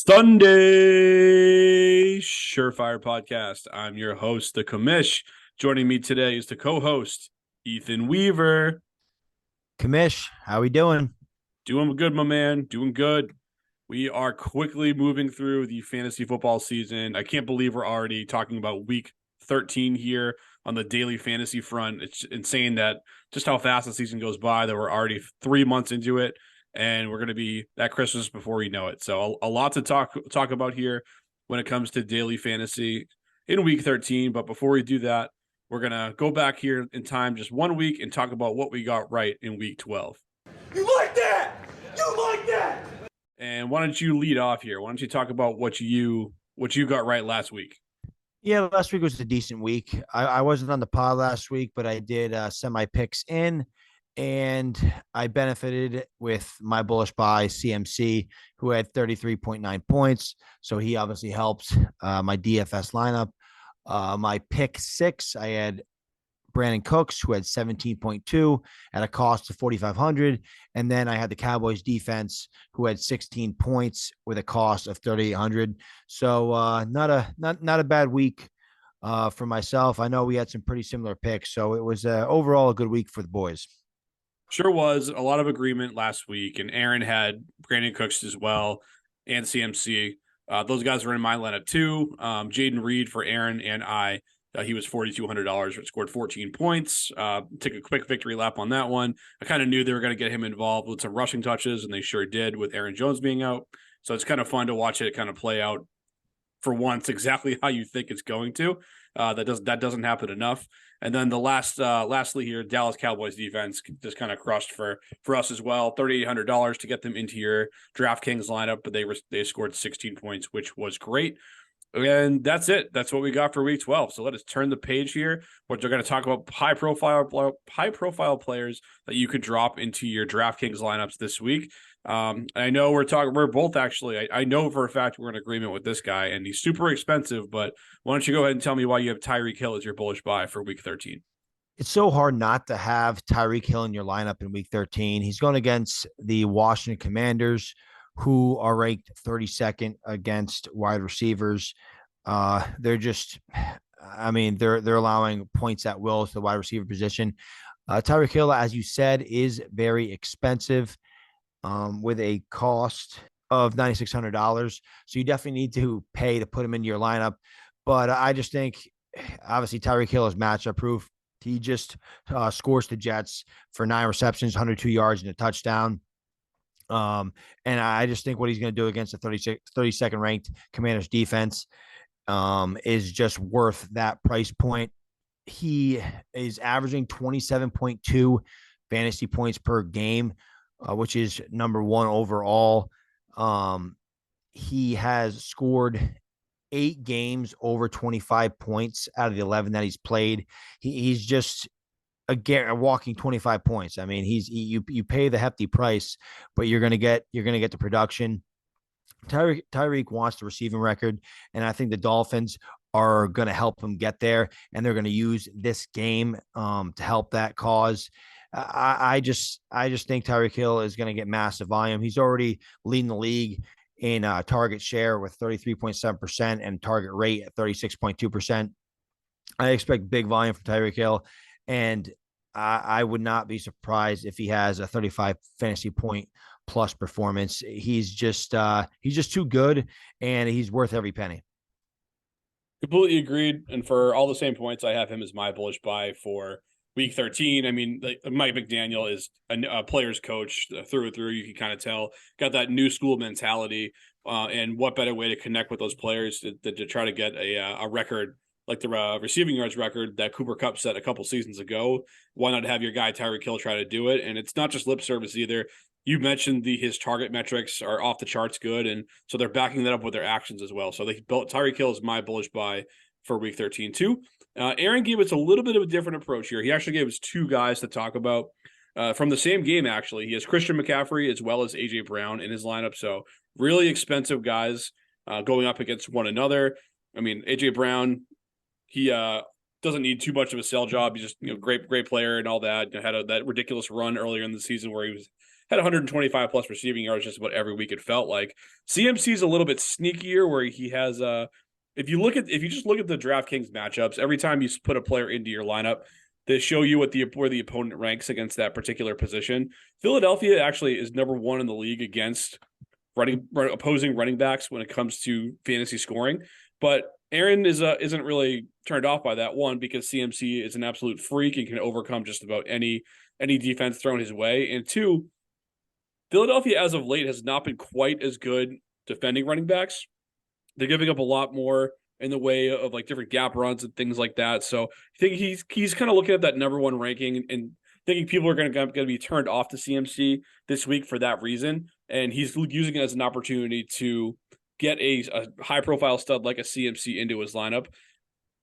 Sunday Surefire Podcast. I'm your host, the Commish. Joining me today is the co-host, Ethan Weaver. Commish, how we doing? Doing good, my man. Doing good. We are quickly moving through the fantasy football season. I can't believe we're already talking about week 13 here on the daily fantasy front. It's insane that just how fast the season goes by, that we're already 3 months into it, and we're going to be at Christmas before we know it. So a lot to talk about here when it comes to daily fantasy in week 13. But before we do that, we're going to go back here in time just 1 week and talk about what we got right in week 12. You like that? You like that? And why don't you lead off here? Why don't you talk about what you got right last week? Yeah, last week was a decent week. I wasn't on the pod last week, but I did send my picks in, and I benefited with my bullish buy CMC, who had 33.9 points. So he obviously helped my DFS lineup. My pick six, I had Brandon Cooks, who had 17.2 at a cost of 4,500. And then I had the Cowboys defense, who had 16 points with a cost of 3,800. So not a bad week for myself. I know we had some pretty similar picks, so it was overall a good week for the boys. Sure was a lot of agreement last week, and Aaron had Brandon Cooks as well and CMC. Those guys were in my lineup too. Jaden Reed for Aaron and I. He was $4,200, scored 14 points. Took a quick victory lap on that one. I kind of knew they were going to get him involved with some rushing touches, and they sure did with Aaron Jones being out. So it's kind of fun to watch it kind of play out for once exactly how you think it's going to. That doesn't happen enough. And then the lastly here, Dallas Cowboys defense just kind of crushed for us as well. $3,800 to get them into your DraftKings lineup, but they scored 16 points, which was great. And that's it. That's what we got for week 12. So let us turn the page here. What they're going to talk about high profile players that you could drop into your DraftKings lineups this week. I know we're both actually, I know for a fact we're in agreement with this guy, and he's super expensive, but why don't you go ahead and tell me why you have Tyreek Hill as your bullish buy for week 13? It's so hard not to have Tyreek Hill in your lineup in week 13. He's going against the Washington Commanders, who are ranked 32nd against wide receivers. They're just, I mean, they're allowing points at will to the wide receiver position. Tyreek Hill, as you said, is very expensive, with a cost of $9,600. So you definitely need to pay to put him into your lineup. But I just think, obviously, Tyreek Hill is matchup proof. He just scores the Jets for 9 receptions, 102 yards, and a touchdown. And I just think what he's going to do against the 32nd ranked Commanders defense is just worth that price point. He is averaging 27.2 fantasy points per game, which is number one overall. He has scored 8 games over 25 points out of the 11 that he's played. He's just a walking 25 points. I mean, you pay the hefty price, but you're gonna get the production. Tyreek wants the receiving record, and I think the Dolphins are going to help him get there, and they're going to use this game to help that cause. I just think Tyreek Hill is going to get massive volume. He's already leading the league in target share with 33.7% and target rate at 36.2%. I expect big volume from Tyreek Hill, and I would not be surprised if he has a 35 fantasy point plus performance. He's just too good, and he's worth every penny. Completely agreed. And for all the same points, I have him as my bullish buy for week 13. I mean, Mike McDaniel is a player's coach through and through. You can kind of tell, got that new school mentality. And what better way to connect with those players to try to get a record like the receiving yards record that Cooper Kupp set a couple seasons ago. Why not have your guy Tyreek Hill try to do it? And it's not just lip service either. You mentioned his target metrics are off the charts good, and so they're backing that up with their actions as well. So they built Tyreek Hill is my bullish buy for week 13 too. Aaron gave us a little bit of a different approach here. He actually gave us 2 guys to talk about from the same game. Actually, he has Christian McCaffrey as well as AJ Brown in his lineup. So really expensive guys going up against one another. I mean, AJ Brown, he doesn't need too much of a sell job. He's just great player and all that. Had that ridiculous run earlier in the season where he had 125 plus receiving yards just about every week. It felt like CMC is a little bit sneakier where he has if you just look at the DraftKings matchups, every time you put a player into your lineup, they show you where the opponent ranks against that particular position. Philadelphia actually is number 1 in the league against opposing running backs when it comes to fantasy scoring. But Aaron isn't really turned off by that, one, because CMC is an absolute freak and can overcome just about any defense thrown his way. And two, Philadelphia as of late has not been quite as good defending running backs. They're giving up a lot more in the way of like different gap runs and things like that. So I think he's kind of looking at that number 1 ranking and thinking people are going to be turned off to CMC this week for that reason. And he's using it as an opportunity to get a high profile stud like a CMC into his lineup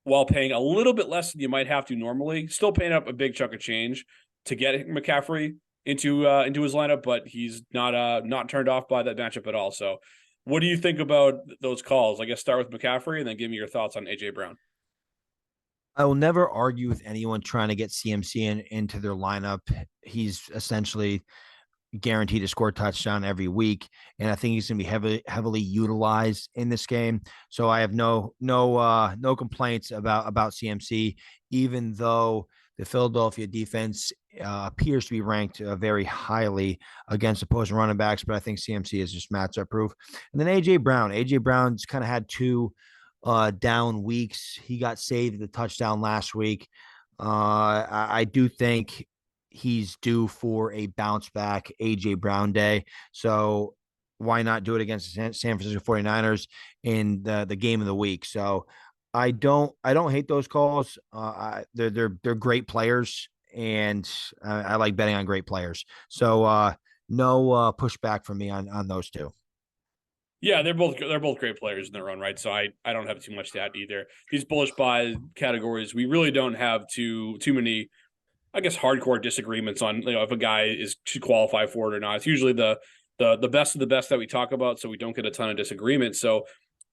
while paying a little bit less than you might have to normally, still paying up a big chunk of change to get McCaffrey into his lineup, but he's not turned off by that matchup at all. So what do you think about those calls? I guess start with McCaffrey and then give me your thoughts on AJ Brown. I will never argue with anyone trying to get CMC into their lineup. He's essentially guaranteed to score a touchdown every week, and I think he's going to be heavily utilized in this game. So I have no complaints about CMC, even though the Philadelphia defense appears to be ranked very highly against opposing running backs. But I think CMC is just matchup proof. And then AJ Brown's kind of had 2 down weeks. He got saved the touchdown last week. I do think he's due for a bounce back AJ Brown day. So why not do it against the San Francisco 49ers in the game of the week? So I don't hate those calls. They're great players, and I like betting on great players. So no pushback from me on those two. Yeah, they're both great players in their own right. So I don't have too much to add either. These bullish buy categories, we really don't have too many, I guess, hardcore disagreements on if a guy should qualify for it or not. It's usually the best of the best that we talk about, so we don't get a ton of disagreement. So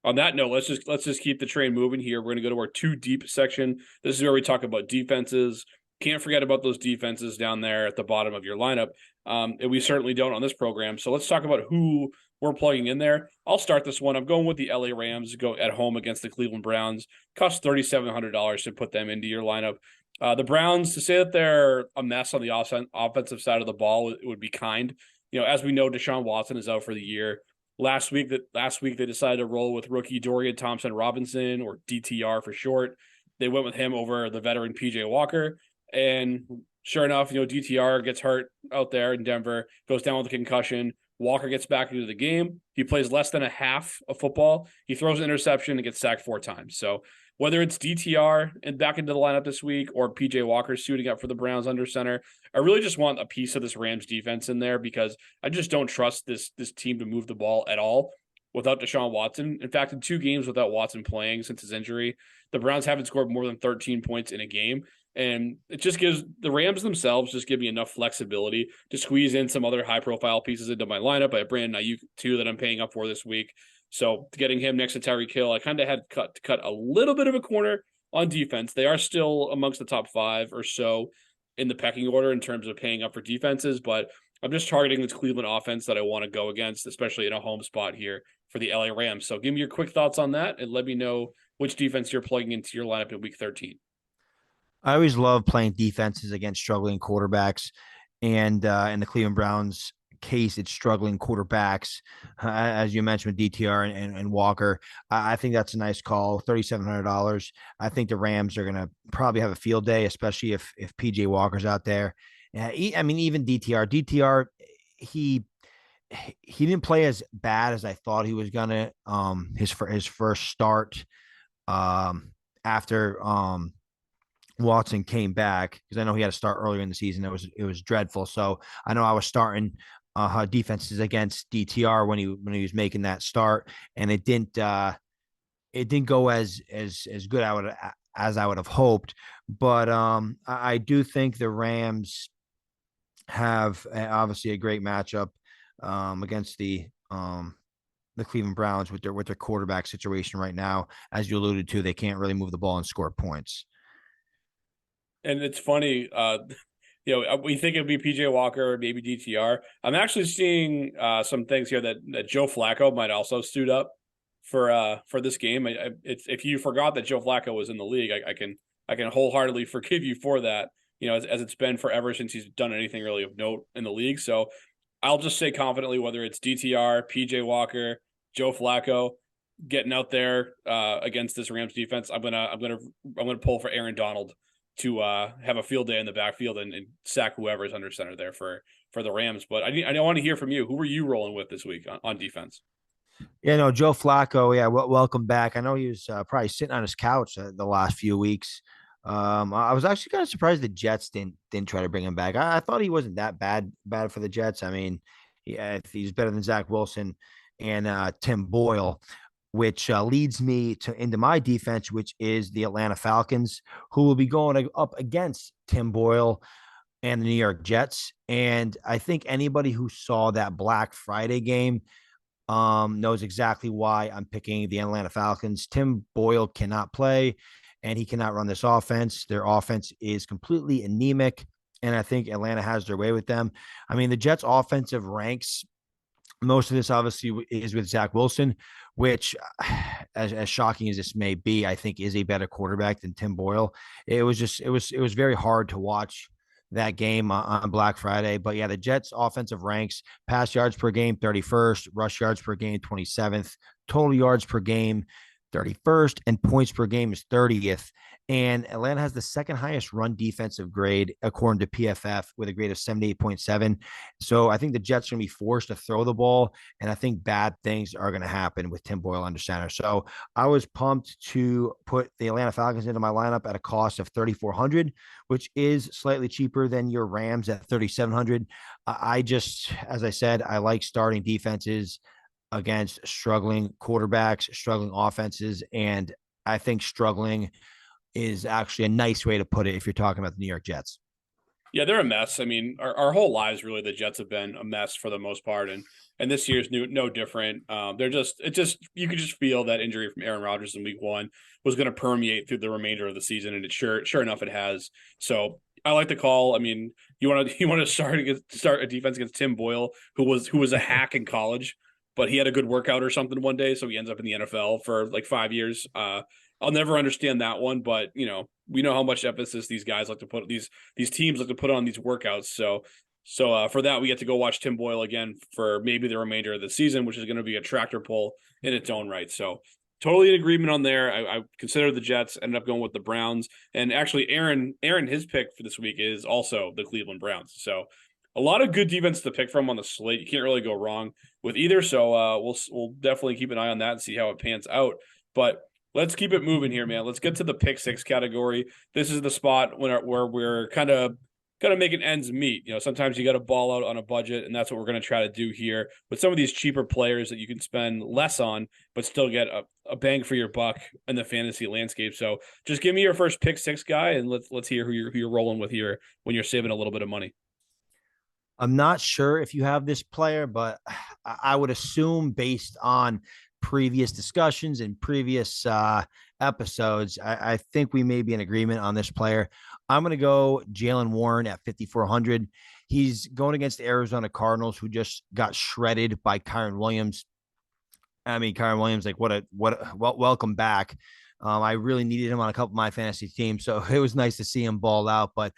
on that note, let's just keep the train moving here. We're going to go to our 2 deep section. This is where we talk about defenses. Can't forget about those defenses down there at the bottom of your lineup. And we certainly don't on this program. So let's talk about who we're plugging in there. I'll start this one. I'm going with the LA Rams, go at home against the Cleveland Browns. Costs $3,700 to put them into your lineup. The Browns, to say that they're a mess on the offensive side of the ball, it would be kind. As we know, Deshaun Watson is out for the year. Last week they decided to roll with rookie Dorian Thompson-Robinson, or DTR for short. They went with him over the veteran PJ Walker. And sure enough, DTR gets hurt out there in Denver, goes down with a concussion. Walker gets back into the game. He plays less than a half of football. He throws an interception and gets sacked 4 times. So whether it's DTR and back into the lineup this week or PJ Walker suiting up for the Browns under center, I really just want a piece of this Rams defense in there because I just don't trust this team to move the ball at all without Deshaun Watson. In fact, in 2 games without Watson playing since his injury, the Browns haven't scored more than 13 points in a game. And it just gives the Rams themselves give me enough flexibility to squeeze in some other high profile pieces into my lineup. I have Brandon Ayuk too that I'm paying up for this week. So getting him next to Tyreek Hill, I kind of had to cut a little bit of a corner on defense. They are still amongst the top 5 or so in the pecking order in terms of paying up for defenses, but I'm just targeting this Cleveland offense that I want to go against, especially in a home spot here for the LA Rams. So give me your quick thoughts on that and let me know which defense you're plugging into your lineup in week 13. I always love playing defenses against struggling quarterbacks, and in the Cleveland Browns case, it's struggling quarterbacks, as you mentioned with DTR and Walker. I think that's a nice call. $3,700. I think the Rams are going to probably have a field day, especially if PJ Walker's out there. I mean, even DTR, he didn't play as bad as I thought he was gonna. His first start after Watson came back, because I know he had to start earlier in the season. It was dreadful. So I know I was starting defenses against DTR when he was making that start, and it didn't go as good as I would have hoped. But I do think the Rams have obviously a great matchup against the Cleveland Browns with their quarterback situation right now. As you alluded to, they can't really move the ball and score points. And it's funny, we think it'd be PJ Walker or maybe DTR. I'm actually seeing some things here that Joe Flacco might also suit up for this game. It's if you forgot that Joe Flacco was in the league, I can wholeheartedly forgive you for that. As it's been forever since he's done anything really of note in the league. So I'll just say confidently whether it's DTR, PJ Walker, Joe Flacco getting out there against this Rams defense, I'm gonna pull for Aaron Donald to have a field day in the backfield and sack whoever's under center there for the Rams. But I want to hear from you. Who were you rolling with this week on defense? Yeah, no, Joe Flacco. Yeah, welcome back. I know he was probably sitting on his couch the last few weeks. I was actually kind of surprised the Jets didn't try to bring him back. I thought he wasn't that bad for the Jets. I mean, yeah, he's better than Zach Wilson and Tim Boyle, which leads me into my defense, which is the Atlanta Falcons, who will be going up against Tim Boyle and the New York Jets. And I think anybody who saw that Black Friday game knows exactly why I'm picking the Atlanta Falcons. Tim Boyle cannot play and he cannot run this offense. Their offense is completely anemic, and I think Atlanta has their way with them. I mean, the Jets' offensive ranks, most of this obviously is with Zach Wilson, which, as shocking as this may be, I think is a better quarterback than Tim Boyle. It was very hard to watch that game on Black Friday. But yeah, the Jets offensive ranks: pass yards per game 31st, rush yards per game 27th, total yards per game 31st, and points per game is 30th. And Atlanta has the second highest run defensive grade according to PFF with a grade of 78.7. So I think the Jets are going to be forced to throw the ball, and I think bad things are going to happen with Tim Boyle under center. So I was pumped to put the Atlanta Falcons into my lineup at a cost of 3,400, which is slightly cheaper than your Rams at 3,700. I just, as I said, I like starting defenses against struggling quarterbacks, struggling offenses, and I think struggling is actually a nice way to put it if you're talking about the New York Jets. Yeah, they're a mess. I mean, our whole lives really the Jets have been a mess for the most part, and this year's no different. You could just feel that injury from Aaron Rodgers in Week 1 was going to permeate through the remainder of the season, and it sure enough it has. So I like the call. I mean, you want to start a defense against Tim Boyle, who was a hack in college, but he had a good workout or something one day, so he ends up in the NFL for like 5 years. I'll never understand that one, but we know how much emphasis these guys like to put these teams like to put on these workouts. So for that, we get to go watch Tim Boyle again for maybe the remainder of the season, which is going to be a tractor pull in its own right. So totally in agreement on there. I consider the Jets, ended up going with the Browns, and actually Aaron, his pick for this week is also the Cleveland Browns. So a lot of good defense to pick from on the slate. You can't really go wrong with either. So we'll definitely keep an eye on that and see how it pans out. But let's keep it moving here, man. Let's get to the pick six category. This is the spot where we're kind of making ends meet. Sometimes you got to ball out on a budget, and that's what we're going to try to do here with some of these cheaper players that you can spend less on, but still get a bang for your buck in the fantasy landscape. So just give me your first pick six guy, and let's hear who you're rolling with here when you're saving a little bit of money. I'm not sure if you have this player, but I would assume based on previous discussions and previous episodes, I think we may be in agreement on this player. I'm going to go Jalen Warren at 5,400. He's going against the Arizona Cardinals, who just got shredded by Kyren Williams. I mean, Kyren Williams, like welcome back. I really needed him on a couple of my fantasy teams, so it was nice to see him ball out. But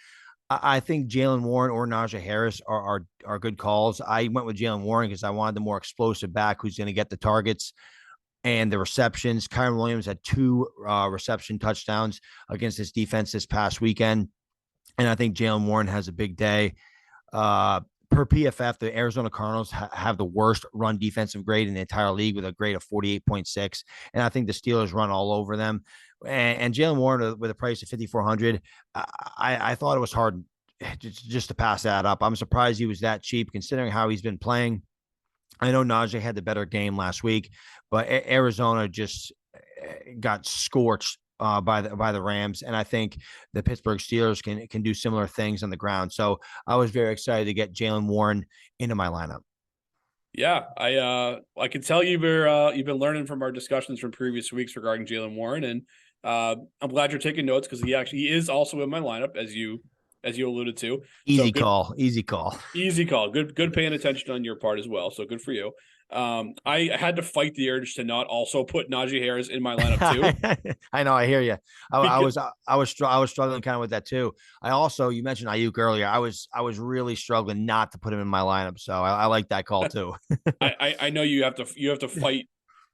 I think Jalen Warren or Najee Harris are good calls. I went with Jalen Warren because I wanted the more explosive back who's going to get the targets and the receptions. Kyren Williams had 2 reception touchdowns against this defense this past weekend, and I think Jalen Warren has a big day. Per PFF, the Arizona Cardinals have the worst run defensive grade in the entire league with a grade of 48.6, and I think the Steelers run all over them. And Jalen Warren with a price of 5,400, I thought it was hard just to pass that up. I'm surprised he was that cheap considering how he's been playing. I know Najee had the better game last week, but Arizona just got scorched by the Rams, and I think the Pittsburgh Steelers can do similar things on the ground. So I was very excited to get Jalen Warren into my lineup. Yeah, I can tell you've been learning from our discussions from previous weeks regarding Jalen Warren, and I'm glad you're taking notes because he is also in my lineup as you alluded to. So Easy good, call. Easy call. easy call. Good paying attention on your part as well. So good for you. I had to fight the urge to not also put Najee Harris in my lineup too. I know. I hear you. Because I was struggling kind of with that too. I also, you mentioned Ayuk earlier. I was really struggling not to put him in my lineup. So I like that call too. I know you have to fight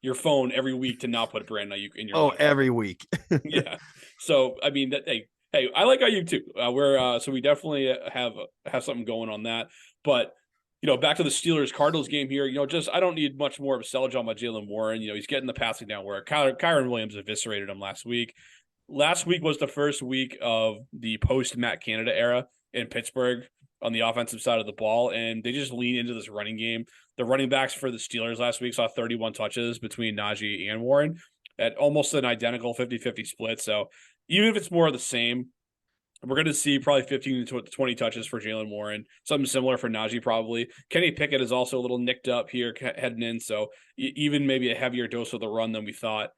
your phone every week to not put Brandon Ayuk in your Oh, lineup. every week. Yeah. So I mean that hey, I like Ayuk too. We're so we definitely have something going on that. But back to the Steelers Cardinals game here. Just I don't need much more of a sell job on Jalen Warren. He's getting the passing down where Kyron Williams eviscerated him last week. Last week was the first week of the post Matt Canada era in Pittsburgh on the offensive side of the ball, and they just lean into this running game. The running backs for the Steelers last week saw 31 touches between Najee and Warren at almost an identical 50-50 split. So even if it's more of the same, we're going to see probably 15 to 20 touches for Jalen Warren, something similar for Najee probably. Kenny Pickett is also a little nicked up here heading in, so even maybe a heavier dose of the run than we thought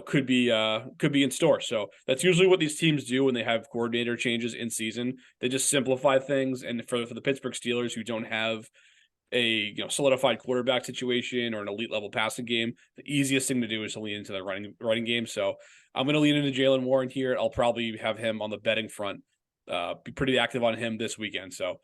could be in store. So that's usually what these teams do when they have coordinator changes in season. They just simplify things. And for the Pittsburgh Steelers, who don't have a solidified quarterback situation or an elite level passing game, the easiest thing to do is to lean into the running game. So I'm going to lean into Jalen Warren here. I'll probably have him on the betting front, be pretty active on him this weekend. So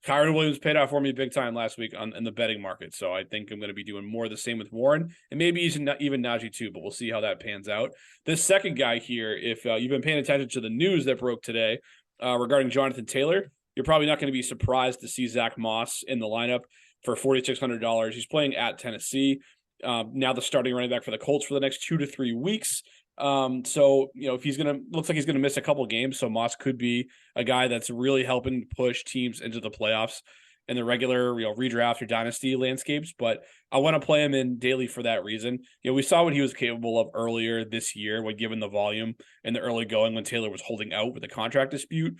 Kyron Williams paid out for me big time last week in the betting market. So I think I'm going to be doing more of the same with Warren and maybe even Najee too, but we'll see how that pans out. This second guy here, if you've been paying attention to the news that broke today regarding Jonathan Taylor, you're probably not going to be surprised to see Zach Moss in the lineup for $4,600. He's playing at Tennessee. Now the starting running back for the Colts for the next 2 to 3 weeks. So if looks like he's gonna miss a couple games, so Moss could be a guy that's really helping push teams into the playoffs in the regular redraft or dynasty landscapes. But I want to play him in daily for that reason. We saw what he was capable of earlier this year when given the volume in the early going when Taylor was holding out with a contract dispute,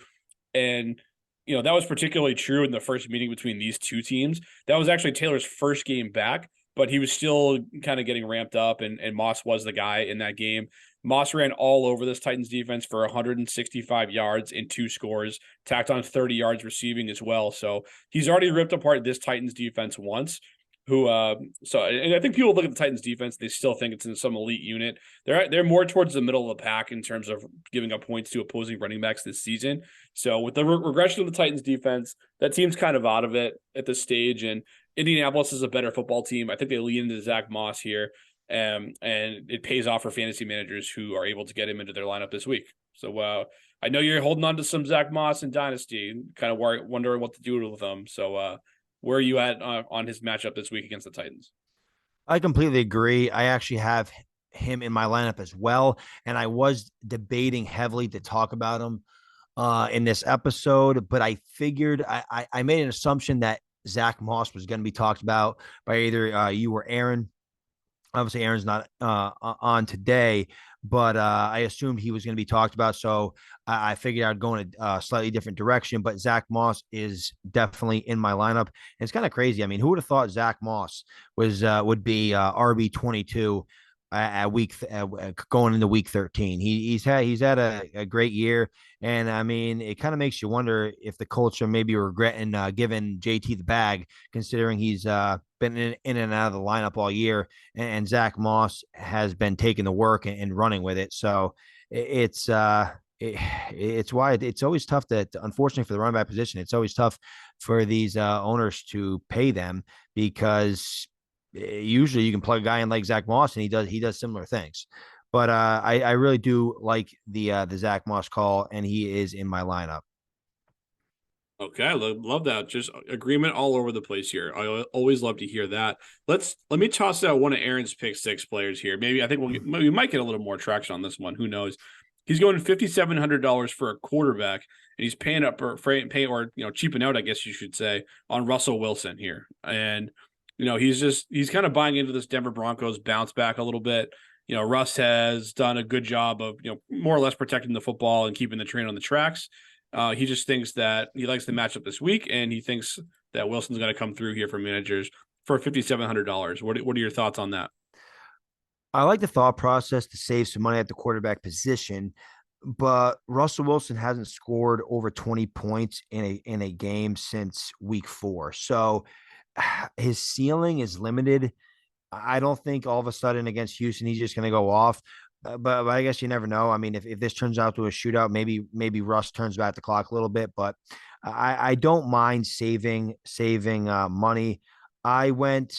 and that was particularly true in the first meeting between these two teams. That was actually Taylor's first game back, but he was still kind of getting ramped up, and Moss was the guy in that game. Moss ran all over this Titans defense for 165 yards and 2 scores, tacked on 30 yards receiving as well. So he's already ripped apart this Titans defense once. And I think people look at the Titans defense, they still think it's in some elite unit. They're more towards the middle of the pack in terms of giving up points to opposing running backs this season. So with the regression of the Titans defense, that team's kind of out of it at this stage. And Indianapolis is a better football team. I think they lean into Zach Moss here. And it pays off for fantasy managers who are able to get him into their lineup this week. So I know you're holding on to some Zach Moss in Dynasty, kind of wondering what to do with him. So where are you at on his matchup this week against the Titans? I completely agree. I actually have him in my lineup as well, and I was debating heavily to talk about him in this episode, but I figured I made an assumption that Zach Moss was going to be talked about by either you or Aaron. Obviously, Aaron's not on today, but I assumed he was going to be talked about. So I figured I'd go in a slightly different direction. But Zach Moss is definitely in my lineup. And it's kind of crazy. I mean, who would have thought Zach Moss would be RB22 at going into week 13? He's had a great year. And I mean, it kind of makes you wonder if the Colts are maybe regretting giving JT the bag, considering he's been in and out of the lineup all year, and Zach Moss has been taking the work and running with it. So it's it's why it's always tough unfortunately for the running back position, it's always tough for these owners to pay them, because usually you can plug a guy in like Zach Moss and he does similar things. But I really do like the Zach Moss call, and he is in my lineup. Okay, I love that. Just agreement all over the place here. I always love to hear that. Let me toss out one of Aaron's pick six players here. Maybe I think we might get a little more traction on this one. Who knows? He's going $5,700 for a quarterback, and he's paying up or cheaping out, I guess you should say, on Russell Wilson here. And he's kind of buying into this Denver Broncos bounce back a little bit. Russ has done a good job of more or less protecting the football and keeping the train on the tracks. He just thinks that he likes the matchup this week, and he thinks that Wilson's going to come through here for managers for $5,700. What are your thoughts on that? I like the thought process to save some money at the quarterback position, but Russell Wilson hasn't scored over 20 points in a game since week 4. So his ceiling is limited. I don't think all of a sudden against Houston he's just going to go off. But I guess you never know. I mean, if this turns out to a shootout, maybe Russ turns back the clock a little bit. But I don't mind saving money. I went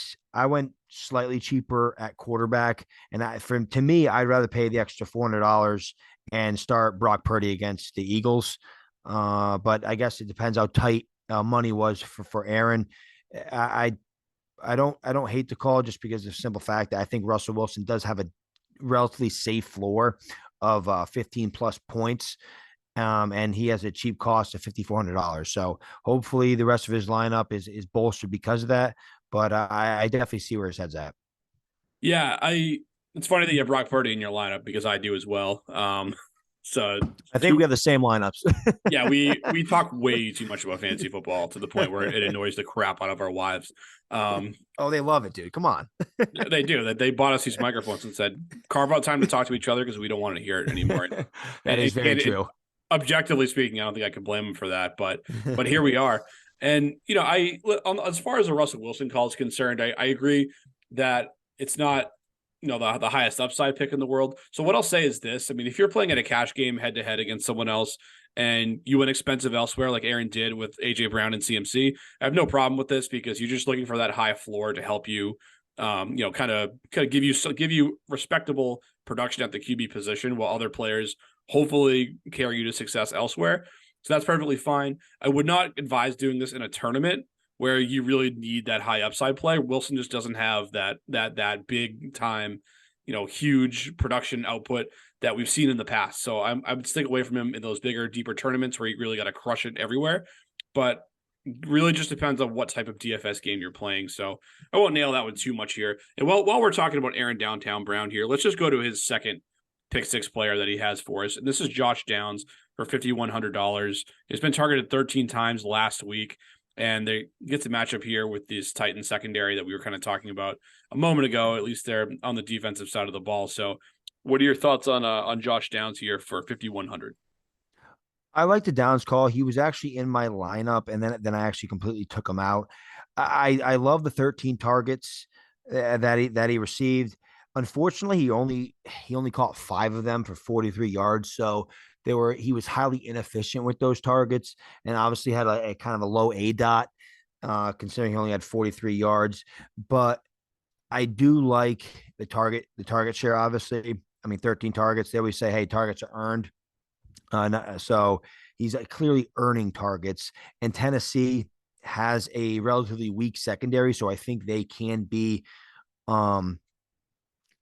slightly cheaper at quarterback, and to me, I'd rather pay the extra $400 and start Brock Purdy against the Eagles. But I guess it depends how tight money was for Aaron. I I don't hate the call just because of the simple fact that I think Russell Wilson does have a relatively safe floor of 15 plus points. And he has a cheap cost of $5,400. So hopefully the rest of his lineup is bolstered because of that. But I definitely see where his head's at. Yeah, it's funny that you have Brock Purdy in your lineup because I do as well. So I think we have the same lineups. yeah, we talk way too much about fantasy football to the point where it annoys the crap out of our wives. Oh, they love it, dude. Come on. They do that. They bought us these microphones and said, carve out time to talk to each other because we don't want to hear it anymore. That is very true. Objectively speaking, I don't think I can blame them for that, but here we are. And as far as the Russell Wilson call is concerned, I agree that it's not the highest upside pick in the world. So what I'll say is this: I mean, if you're playing at a cash game head to head against someone else and you went expensive elsewhere, like Aaron did with AJ Brown and CMC, I have no problem with this because you're just looking for that high floor to help you, kind of give you respectable production at the QB position while other players hopefully carry you to success elsewhere. So that's perfectly fine. I would not advise doing this in a tournament where you really need that high upside play. Wilson just doesn't have that big time, huge production output that we've seen in the past. So I would stick away from him in those bigger, deeper tournaments where you really got to crush it everywhere. But really just depends on what type of DFS game you're playing. So I won't nail that one too much here. And while we're talking about Aaron Downtown Brown here, let's just go to his second pick six player that he has for us. And this is Josh Downs for $5,100. He's been targeted 13 times last week. And they get the matchup here with this Titan secondary that we were kind of talking about a moment ago. At least they're on the defensive side of the ball. So, what are your thoughts on Josh Downs here for 5,100? I like the Downs call. He was actually in my lineup, and then I actually completely took him out. I love the 13 targets that he received. Unfortunately, he only caught 5 of them for 43 yards. So he was highly inefficient with those targets, and obviously had a kind of a low A dot, considering he only had 43 yards. But I do like the target share. Obviously, I mean 13 targets. They always say, hey, targets are earned. So he's clearly earning targets, and Tennessee has a relatively weak secondary, so I think um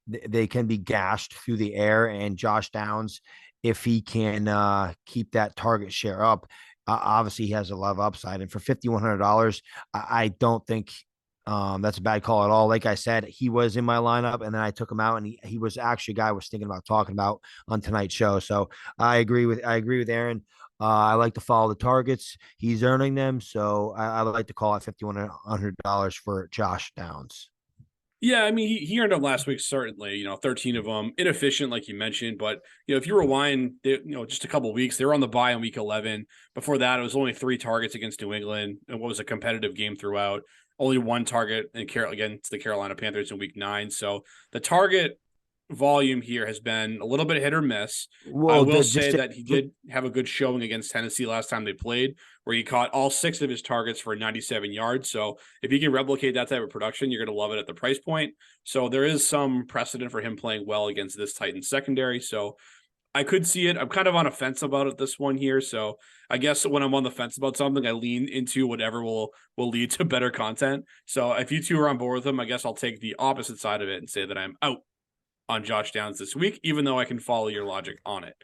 they can be gashed through the air. And Josh Downs, if he can keep that target share up, obviously he has a lot of upside. And for $5,100, I don't think that's a bad call at all. Like I said, he was in my lineup, and then I took him out, and he was actually a guy I was thinking about talking about on tonight's show. So I agree with Aaron. I like to follow the targets. He's earning them, so I like to call it $5,100 for Josh Downs. Yeah, I mean, he earned them last week, certainly, 13 of them, inefficient, like you mentioned. But, if you rewind, just a couple of weeks, they were on the bye in week 11. Before that, it was only 3 targets against New England. And what was a competitive game throughout. Only 1 target against the Carolina Panthers in week 9. So the target volume here has been a little bit hit or miss. I Well, will say that he did have a good showing against Tennessee last time they played, where he caught all 6 of his targets for 97 yards. So if he can replicate that type of production, you're going to love it at the price point. So there is some precedent for him playing well against this Titans secondary. So I could see it. I'm kind of on a fence about this one here. So I guess when I'm on the fence about something, I lean into whatever will lead to better content. So if you two are on board with him, I guess I'll take the opposite side of it and say that I'm out on Josh Downs this week, even though I can follow your logic on it.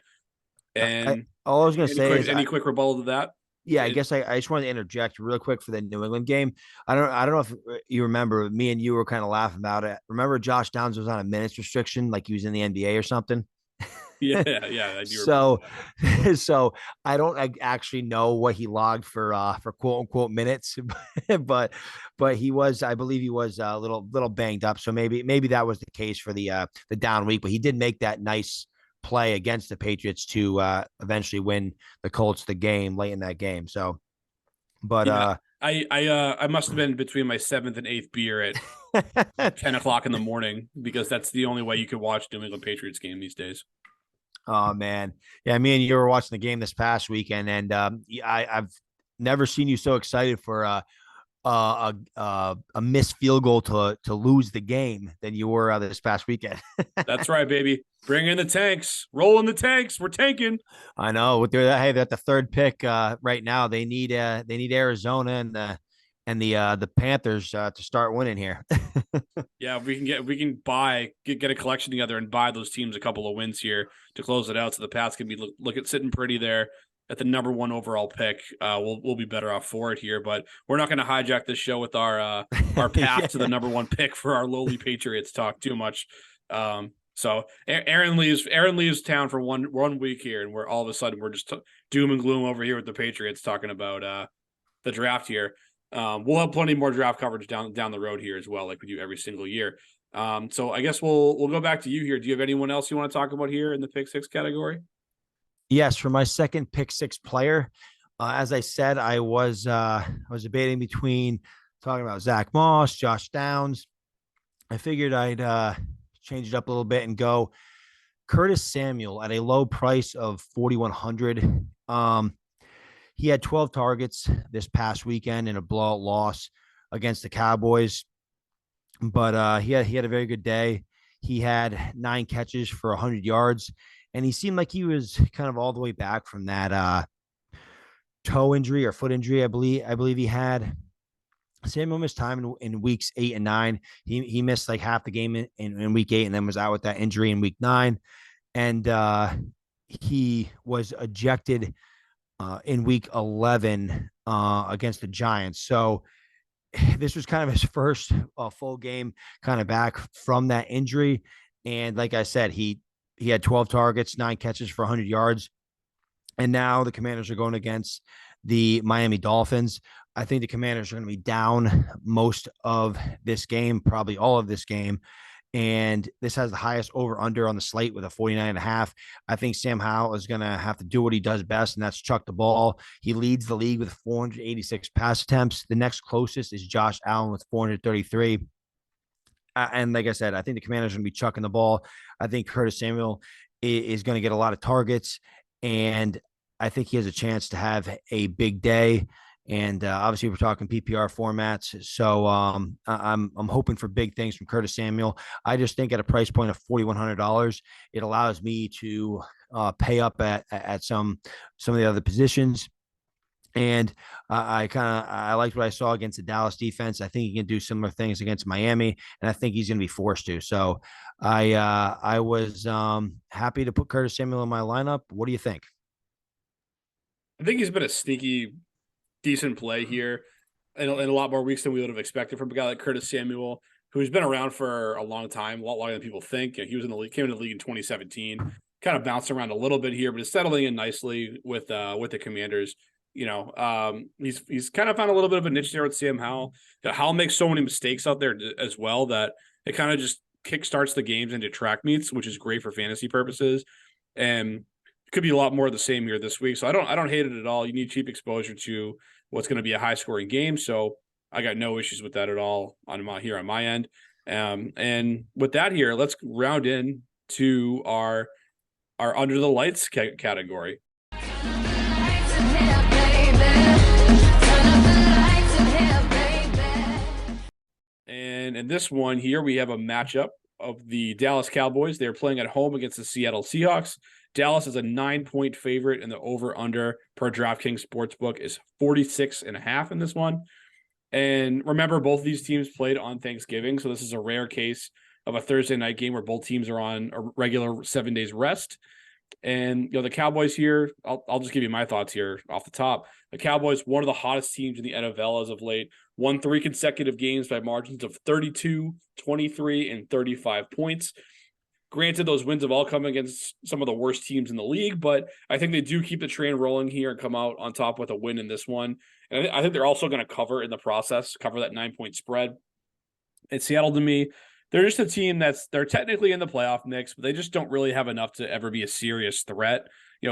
And all I was going to say is any quick rebuttal to that? Yeah, I guess I just wanted to interject real quick for the New England game. I don't know if you remember, me and you were kind of laughing about it. Remember Josh Downs was on a minutes restriction, like he was in the NBA or something? Yeah, I do remember So, so I don't actually know what he logged for quote unquote minutes, but he was, I believe he was a little banged up. So maybe that was the case for the down week, but he did make that nice play against the Patriots to eventually win the Colts the game late in that game. So, but Yeah, I must have been between my seventh and eighth beer at 10 o'clock in the morning because that's the only way you could watch New England Patriots game these days. Oh man, yeah, me and you were watching the game this past weekend, and I've never seen you so excited for a missed field goal to lose the game than you were this past weekend. That's right, baby. Bring in the tanks. Roll in the tanks. We're tanking. I know. They're at the third pick right now. They need Arizona and the Panthers to start winning here. Yeah, we can get a collection together and buy those teams a couple of wins here to close it out. So the Pats can be look at sitting pretty there at the number one overall pick. We'll be better off for it here, but we're not going to hijack this show with our path Yeah. to the number one pick for our lowly Patriots talk too much. So Aaron leaves town for one week here, and we're all of a sudden we're just doom and gloom over here with the Patriots talking about the draft here. We'll have plenty more draft coverage down the road here as well, like we do every single year. So I guess we'll go back to you here. Do you have anyone else you want to talk about here in the pick six category? Yes, for my second pick six player, as I said, I was debating between talking about Zach Moss, Josh Downs. I figured I'd change it up a little bit and go Curtis Samuel at a low price of 4,100. He had 12 targets this past weekend in a blowout loss against the Cowboys, but he had a very good day. He had 9 catches for 100 yards, and he seemed like he was kind of all the way back from that toe injury or foot injury. I believe he had. Samuel missed time in weeks 8 and 9. He missed like half the game in week 8, and then was out with that injury in week 9. And he was ejected in week 11 against the Giants. So this was kind of his first full game kind of back from that injury. And like I said, he had 12 targets, 9 catches for 100 yards. And now the Commanders are going against the Miami Dolphins. I think the Commanders are going to be down most of this game, probably all of this game. And this has the highest over under on the slate with a 49.5. I think Sam Howell is going to have to do what he does best, and that's chuck the ball. He leads the league with 486 pass attempts. The next closest is Josh Allen with 433. And like I said, I think the Commanders are going to be chucking the ball. I think Curtis Samuel is going to get a lot of targets, and I think he has a chance to have a big day. And obviously, we're talking PPR formats, so I'm hoping for big things from Curtis Samuel. I just think at a price point of $4,100, it allows me to pay up at some of the other positions. And I liked what I saw against the Dallas defense. I think he can do similar things against Miami, and I think he's going to be forced to. So I was happy to put Curtis Samuel in my lineup. What do you think? I think he's been a sneaky decent play here in a lot more weeks than we would have expected from a guy like Curtis Samuel, who's been around for a long time, a lot longer than people think. He was in the league, came into the league in 2017, kind of bounced around a little bit here, but is settling in nicely with the Commanders. He's kind of found a little bit of a niche there with Sam Howell. Howell makes so many mistakes out there as well that it kind of just kickstarts the games into track meets, which is great for fantasy purposes. And it could be a lot more of the same here this week. So I don't hate it at all. You need cheap exposure to what's going to be a high scoring game. So I got no issues with that at all on my end. And with that here, let's round in to our under the lights category. And in this one here, we have a matchup of the Dallas Cowboys. They're playing at home against the Seattle Seahawks. Dallas is a 9-point favorite, and the over-under per DraftKings Sportsbook is 46.5 in this one. And remember, both of these teams played on Thanksgiving, so this is a rare case of a Thursday night game where both teams are on a regular 7 days rest. And the Cowboys here, I'll just give you my thoughts here off the top. The Cowboys, one of the hottest teams in the NFL as of late, won 3 consecutive games by margins of 32, 23, and 35 points. Granted, those wins have all come against some of the worst teams in the league, but I think they do keep the train rolling here and come out on top with a win in this one. And I think they're also going to cover in the process, cover that 9-point spread. And Seattle, to me, they're just a team they're technically in the playoff mix, but they just don't really have enough to ever be a serious threat.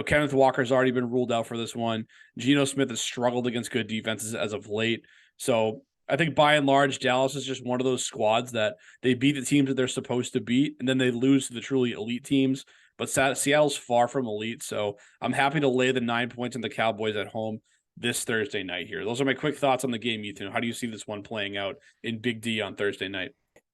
Kenneth Walker's already been ruled out for this one. Geno Smith has struggled against good defenses as of late. So I think by and large, Dallas is just one of those squads that they beat the teams that they're supposed to beat, and then they lose to the truly elite teams. But Seattle's far from elite, so I'm happy to lay the 9 points on the Cowboys at home this Thursday night here. Those are my quick thoughts on the game, Ethan. How do you see this one playing out in Big D on Thursday night?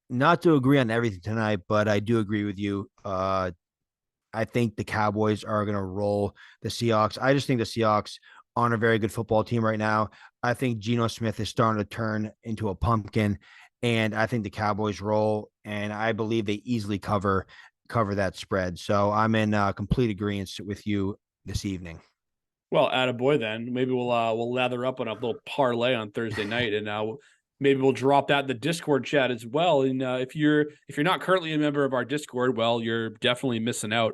Not to agree on everything tonight, but I do agree with you. I think the Cowboys are going to roll the Seahawks. I just think the Seahawks aren't a very good football team right now. I think Geno Smith is starting to turn into a pumpkin, and I think the Cowboys roll, and I believe they easily cover that spread. So I'm in complete agreement with you this evening. Well, attaboy then. Maybe we'll lather up on a little parlay on Thursday night, and maybe we'll drop that in the Discord chat as well. And if you're not currently a member of our Discord, well, you're definitely missing out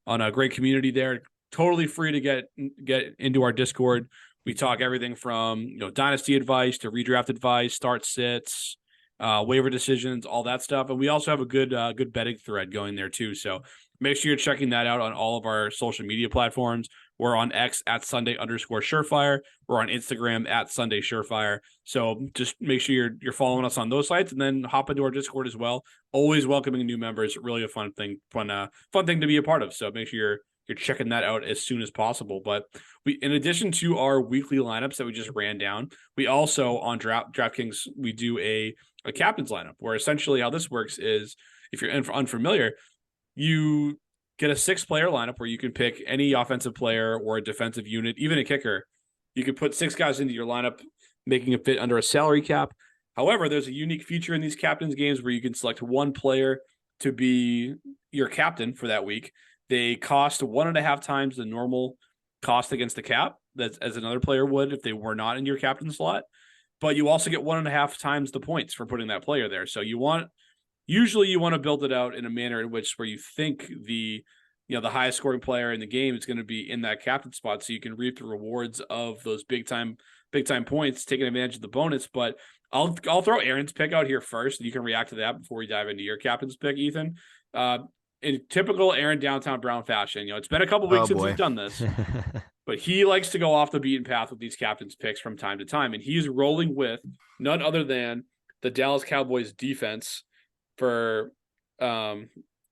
on a great community there. Totally free to get into our Discord. We talk everything from dynasty advice to redraft advice, start sits, waiver decisions, all that stuff. And we also have a good betting thread going there too. So make sure you're checking that out on all of our social media platforms. We're on X at Sunday_Surefire. We're on Instagram at Sunday Surefire. So just make sure you're following us on those sites, and then hop into our Discord as well. Always welcoming new members. Really a fun thing to be a part of. So make sure you're checking that out as soon as possible. But in addition to our weekly lineups that we just ran down, we also on DraftKings we do a captain's lineup, where essentially how this works is, if you're unfamiliar, you get a 6-player lineup where you can pick any offensive player or a defensive unit, even a kicker. You can put 6 guys into your lineup, making it fit under a salary cap. However, there's a unique feature in these captain's games where you can select one player to be your captain for that week. They cost 1.5 times the normal cost against the cap, that's as another player would if they were not in your captain slot. But you also get 1.5 times the points for putting that player there. So usually you want to build it out in a manner in which where you think the highest scoring player in the game is going to be in that captain spot, so you can reap the rewards of those big time points, taking advantage of the bonus. But I'll throw Aaron's pick out here first, and you can react to that before we dive into your captain's pick, Ethan. In typical Aaron Downtown Brown fashion, it's been a couple weeks since he's done this, but he likes to go off the beaten path with these captain's picks from time to time, and he's rolling with none other than the Dallas Cowboys defense for in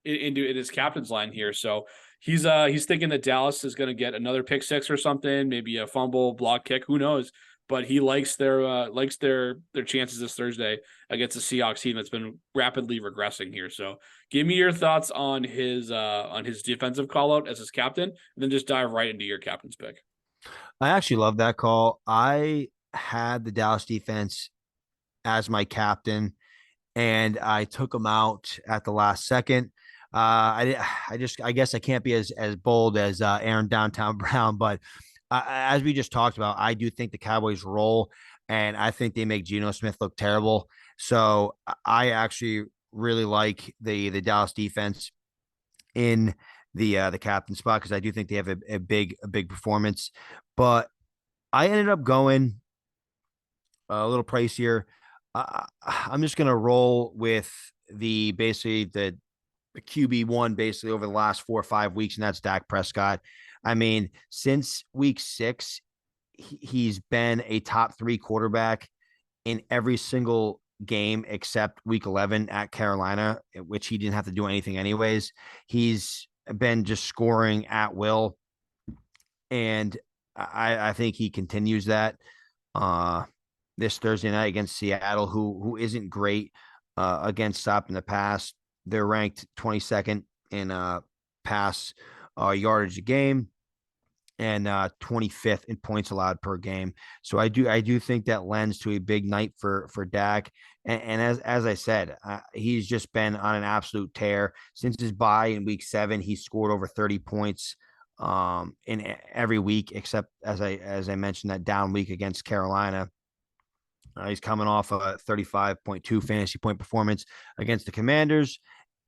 his captain's line here. So he's thinking that Dallas is going to get another pick 6 or something, maybe a fumble, block kick, who knows. But he likes their chances this Thursday against the Seahawks team that's been rapidly regressing here. So give me your thoughts on his defensive call out as his captain, and then just dive right into your captain's pick. I actually love that call. I had the Dallas defense as my captain, and I took him out at the last second. I guess I can't be as bold as Aaron Downtown Brown, but as we just talked about, I do think the Cowboys roll, and I think they make Geno Smith look terrible. So I actually really like the Dallas defense in the captain spot, because I do think they have a big prformance. But I ended up going a little pricier. I'm just gonna roll with the QB1 basically over the last 4 or 5 weeks, and that's Dak Prescott. I mean, since week 6, he's been a top 3 quarterback in every single game except week 11 at Carolina, which he didn't have to do anything anyways. He's been just scoring at will, and I think he continues that this Thursday night against Seattle, who isn't great against stop in the pass. They're ranked 22nd in pass yardage a game, and 25th in points allowed per game. So I do think that lends to a big night for Dak. And as I said, he's just been on an absolute tear since his bye in week 7. He scored over 30 points in every week, except as I mentioned, that down week against Carolina. He's coming off a 35.2 fantasy point performance against the Commanders.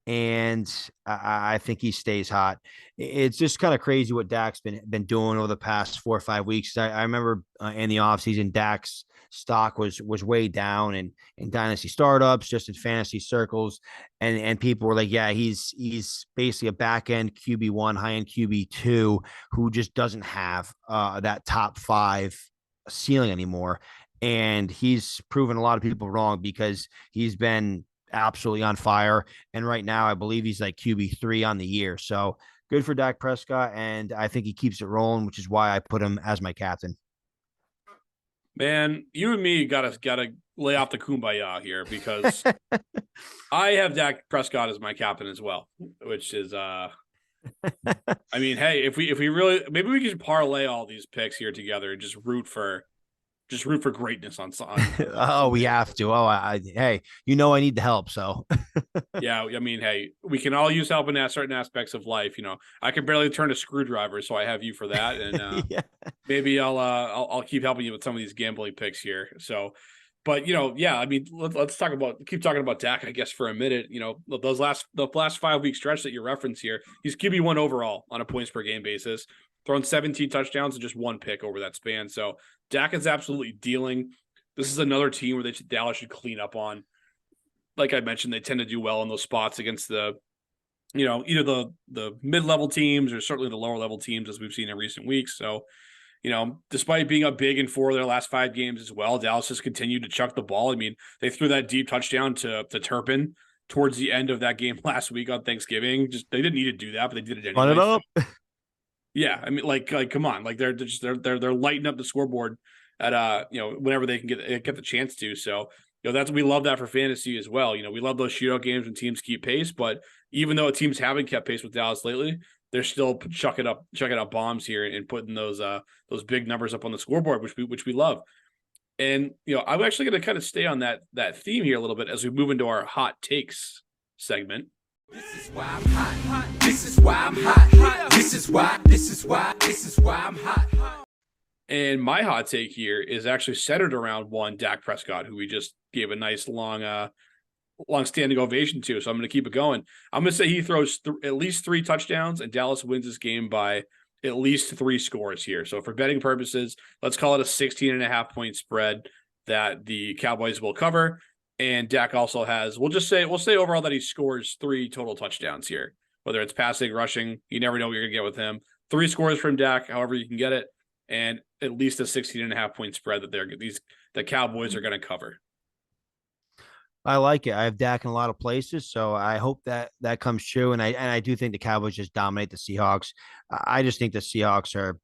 and I think he stays hot. It's just kind of crazy what Dak's been doing over the past 4 or 5 weeks. I remember in the offseason, Dak's stock was way down and in dynasty startups, just in fantasy circles, and people were like, yeah, he's basically a back end QB1, high end QB2 who just doesn't have that top 5 ceiling anymore. And he's proven a lot of people wrong because he's been absolutely on fire. And right now, I believe he's like QB3 on the year. So good for Dak Prescott. And I think he keeps it rolling, which is why I put him as my captain. Man, you and me gotta lay off the kumbaya here because I have Dak Prescott as my captain as well, which is I mean, hey, if we really maybe we can parlay all these picks here together and just root for greatness on Oh, we have to. Oh, hey, I need the help. So yeah, I mean, hey, we can all use help in certain aspects of life. I can barely turn a screwdriver, so I have you for that, and yeah. maybe I'll keep helping you with some of these gambling picks here. So, but yeah, I mean, let's keep talking about Dak, I guess, for a minute. The last 5 week stretch that you reference here, he's QB1 overall on a points per game basis, thrown 17 touchdowns and just 1 pick over that span. So Dak is absolutely dealing. This is another team where Dallas should clean up on. Like I mentioned, they tend to do well in those spots against either the mid-level teams or certainly the lower level teams, as we've seen in recent weeks. So, despite being up big in 4 of their last 5 games as well, Dallas has continued to chuck the ball. I mean, they threw that deep touchdown to Turpin towards the end of that game last week on Thanksgiving. Just they didn't need to do that, but they did it anyway. Run it up. So, yeah, I mean, like come on, like they're lighting up the scoreboard at whenever they can get the chance to. So we love that for fantasy as well. We love those shootout games when teams keep pace, but even though teams haven't kept pace with Dallas lately, they're still chucking up bombs here and putting those big numbers up on the scoreboard, which we love. And I'm actually going to kind of stay on that theme here a little bit as we move into our hot takes segment. This is why I'm hot. This is why I'm hot. This is why I'm hot. And my hot take here is actually centered around one Dak Prescott, who we just gave a nice long standing ovation to. So I'm going to keep it going. I'm going to say he throws at least 3 touchdowns and Dallas wins this game by at least 3 scores here. So for betting purposes, let's call it a 16.5-point spread that the Cowboys will cover. And Dak also has, we'll say overall that he scores 3 total touchdowns here, whether it's passing, rushing. You never know what you're going to get with him. 3 scores from Dak, however you can get it, and at least a 16.5-point spread that the Cowboys are going to cover. I like it. I have Dak in a lot of places, so I hope that comes true. And I do think the Cowboys just dominate the Seahawks. I just think the Seahawks are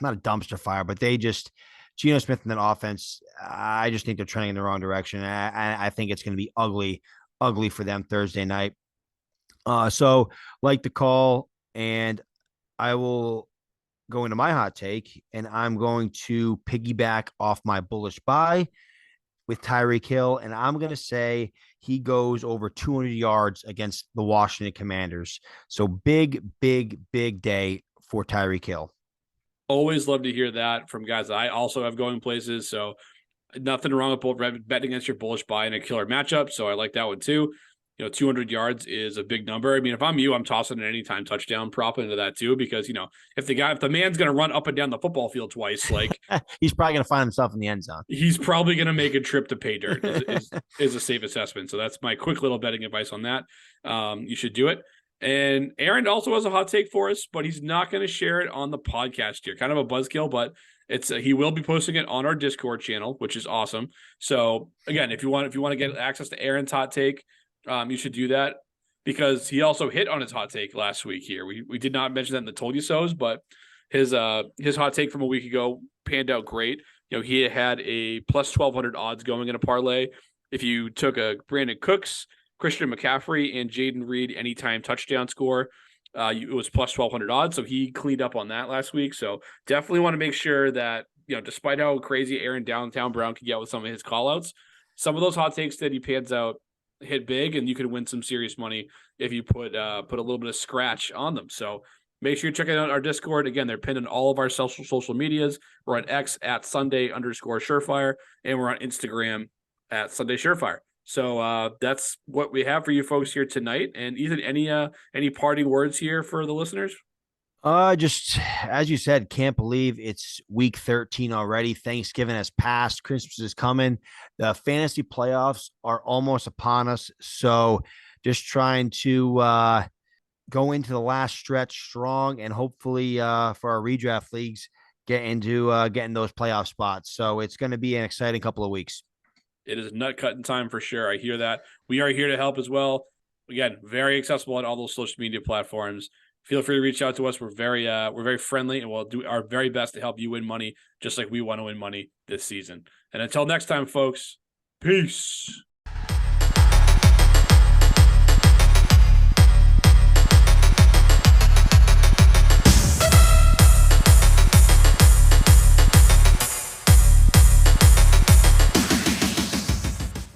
not a dumpster fire, but they just Geno Smith and that offense. I just think they're trending in the wrong direction. I think it's going to be ugly for them Thursday night. So like the call, and I will go into my hot take, and I'm going to piggyback off my bullish buy with Tyreek Hill, and I'm going to say he goes over 200 yards against the Washington Commanders. So big day for Tyreek Hill. Always love to hear that from guys that I also have going places. So nothing wrong with betting against your bullish buy in a killer matchup. So I like that one too. 200 yards is a big number. I mean, if I'm you, I'm tossing an anytime touchdown prop into that too, because, if the man's going to run up and down the football field twice, like he's probably going to find himself in the end zone. He's probably going to make a trip to pay dirt is a safe assessment. So that's my quick little betting advice on that. You should do it. And Aaron also has a hot take for us, but he's not going to share it on the podcast here. Kind of a buzzkill, but he will be posting it on our Discord channel, which is awesome. So again, if you want to get access to Aaron's hot take, you should do that, because he also hit on his hot take last week here. We did not mention that in the Told You So's, but his hot take from a week ago panned out great. He had a plus 1,200 odds going in a parlay. If you took a Brandon Cooks, Christian McCaffrey, and Jaden Reed anytime touchdown score, it was plus 1,200 odds. So he cleaned up on that last week. So definitely want to make sure that, despite how crazy Aaron Downtown Brown can get with some of his callouts, some of those hot takes that he pans out hit big, and you could win some serious money if you put a little bit of scratch on them. So make sure you're checking out our Discord. Again, they're pinned on all of our social medias. We're on X at Sunday_Surefire, and we're on Instagram at Sunday Surefire. So that's what we have for you folks here tonight. And Ethan, any parting words here for the listeners? Just as you said, can't believe it's week 13 already. Thanksgiving has passed. Christmas is coming. The fantasy playoffs are almost upon us. So just trying to go into the last stretch strong and hopefully for our redraft leagues getting those playoff spots. So it's going to be an exciting couple of weeks. It is nut cutting time for sure. I hear that. We are here to help as well. Again, very accessible on all those social media platforms. Feel free to reach out to us. We're very friendly, and we'll do our very best to help you win money, just like we want to win money this season. And until next time, folks, peace.